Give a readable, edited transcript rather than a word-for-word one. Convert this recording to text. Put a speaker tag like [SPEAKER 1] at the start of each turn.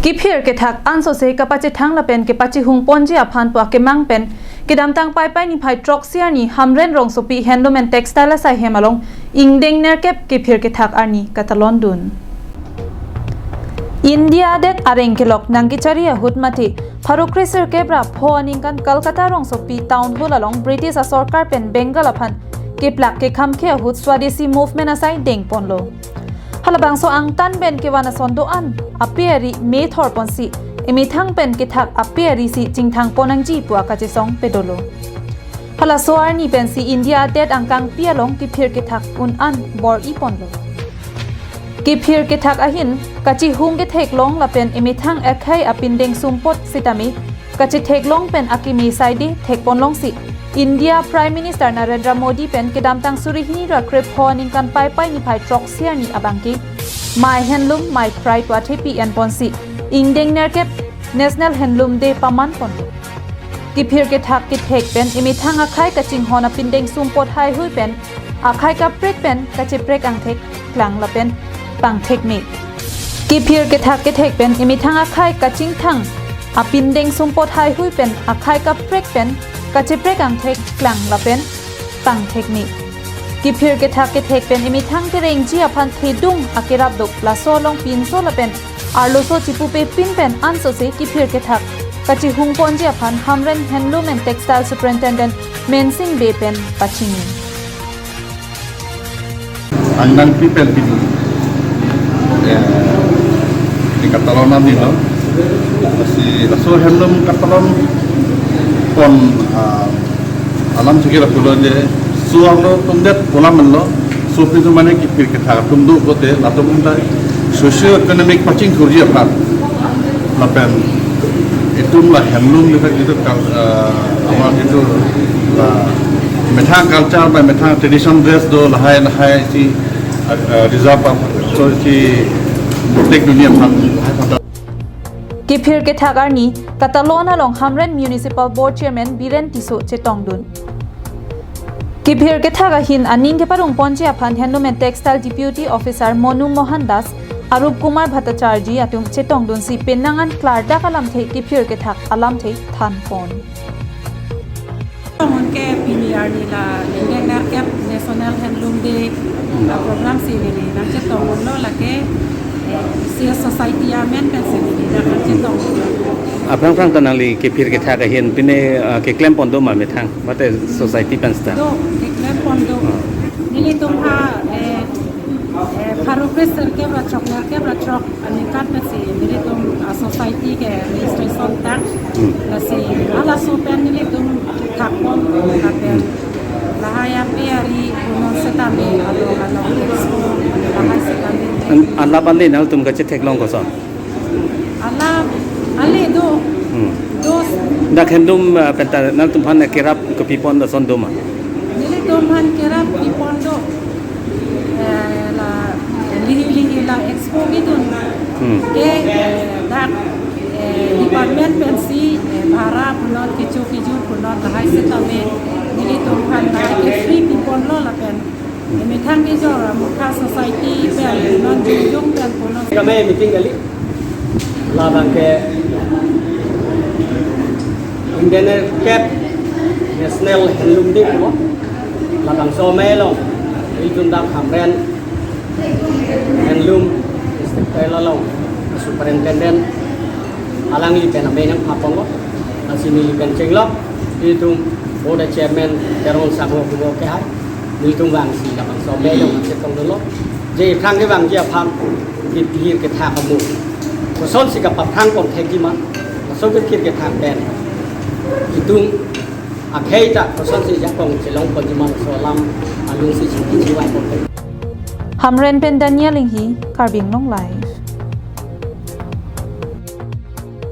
[SPEAKER 1] กิเพียร์เกทักอันโซเซกับปัจจิทังละเป็นเกปัจจิหุงปนจีอพันปัวเกมังเป็นเกดำตังไปนิพายทรอกเซียนี่ฮัมเรนรองสุปีแฮนด์ลูเมนเท็กซ์ไตล์และใส่เฮมาลงอิงเดงเนอร์เก็บกิเพียร์เกทักอันนี้กัตลอนดุนอินเดียเด็กอาริงเกลอกนังกิจารียหุดมาที่พารุคริสเก็บรับพอนิงกันกัลกัตตารองสุปีทาวน์ฮอลลงบริติชสอร์การเป็นเบงกาลพันเก็บหลักเกคำเขียหุดสวาเดซีมูฟเมนอาศัยเด้งปนโลฮัลบางโซอังตันเป็นเกวานาซอนโดอันอเปียรีเมทอร์ปอนซีมีทั้งเป็นกิทักอเปียรีซีจิงทางปนังจีปัวกาจิซองเปโดโลฮัลโซอาร์นี่เป็นซีอินเดียเด็ดอังกังเปียลงกิเพียร์กิทักอุนอันบอร์อีปอนโลกิเพียร์กิทักอาหินกาจิฮุงกิเทกลงละเป็นมีทั้งเอคไฮอปินเดงซุมปดสิตามิกาจิเทกลงเป็นอากิมีไซดีเทกปนลงสิอินเดียพรีมินิสเตอร์นาเรนดราโมดีเป็นกิดามตังสุริหินีรักเครพอนิงกันไปนิพายทรอกเซียนี่อบังกิMy Handloom My Pride วัดที่ปีอันปอนสิอิงเดงเนอร์เก็บ National Handloom Day ประมาณปอนกิเพียร์กิทักกิเทกเป็นมีทั้งอาคายกับจิงฮอนปินเดงซุมปดไฮหุยเป็นอาคายกับเปรกเป็นกะจิเปรกอังเทกกลางละเป็นปังเทคนิคกิเพียร์กิทักกิเทกเป็นมีทั้งอาคายกับจิงทั้งอาปินเดงซุมปดไฮหุยเป็นอาคายกับเปรกเป็นกะจิเปรกอังเทกกลางละเป็นปังเทคนิคกิเพียร์กิทักกิเทกเป็นมีทั้งเกรงจีอพันเทดุงอากิรับดุกลาโซลงปินโซละเป็นอาร์โลโซจิปูเปปินเป็นอันโซเซกิเพียร์กิทักกะจิฮุงปอนจีอพันฮัมเรนแฮนด์ลูมแอนด์เท็กซ์ไตล์ซูเปอร์อินเทนเดนต์เมนซิงเบเป็นปัจจินี
[SPEAKER 2] อันนั้นที่เป็นปินdi Catalonia dito si Rasul Handloom Catalan pon alam sekira pulau je suang lo tumdet pola menlo supi tu mana kipir kita tumdu kote lato munda socio economic pacing kurji apa lapen itu lah handloom itu awal itu metang culture by metang tradition dress do lahai si reserve so si tek dunia pang
[SPEAKER 1] กิเพียร์กิทักอันนี้กัตาโลนาลงฮัมเรนมิวนิซิปัลบอร์ดเชร์แมนบิเรนติโซเจตองดุนกิเพียร์กิทักหินอันนี้เก็บรุ่งปอนจีอพันแฮนด์ลูมแอนด์เท็กซ์ไตล์ดิพิวตี้ออฟฟิเซอร์โมนุโมฮันดัสอารูปกุมารพัตจาร์จีอาตุงเจตองดุนสิเป็นนังอันคลาร์ดักอลัมเทกิเพียร์กิทักอลัมเททันปอน
[SPEAKER 3] มันแก้ปีนี้อันนี้ละเรียกนะแก้ National Handloom Day โปรแกรมสิ่งนี้นะจะต้องลงแล้วละแก้Civil Society Amen kan sendiri dapat cintong.
[SPEAKER 4] Apang tanang li kepir kita kahian pine keklaim pondo mal metang, mate society pensta.
[SPEAKER 3] Do keklaim pondo. Nili tumha paru preser ke beracok anikat masih nili tum society ke registration tak masih ala sopen nili tum kapon kapel. Lahaya piari umum setame alo lahai setame.
[SPEAKER 4] Allah pandai nal tum kacet teklong kosan.
[SPEAKER 3] Allah ale do. Dos.
[SPEAKER 4] Dak hendum penta nal tum han kerap ke pipon da son doma.
[SPEAKER 3] Nili tum han kerap pipon do. La lihi la expo gitu. Ke dak department pensi bhara punot kicu punot lahai setame. Nili tum han ke free pipon lo la pen.มีทั้งที่จะมุขสังคมแบบนอนยุ่งกันคนนั้น
[SPEAKER 5] ก็ไม่มีจริงกันลิลาบังเกอินเดียนแคป National Handloom Day มั้งลาบังโซเมลงอิลจุนดักฮัมเรน Handloom สเตปลลง Superintendent อาลังลีเป็นอะไรนั่งพับปองก็อาศินีเป็นเชิงล็อกitu Board Chairman Darul Sangho Kumo ke hai Niltung vàng xì là bằng xóm bê dòng làm chết công đơn lốt dây thang cái vàng dìa phàm kịp hiền cái thang ở mù một số xì gặp bạc thang còn thay kì mất một số cái kia cái thang đèn thì tung à khay ta một số xì giác còn chỉ long còn chỉ mất số lăm à luôn xì chỉ vài một
[SPEAKER 1] Hamren pen Daniel Linh hi Carbing Long Lai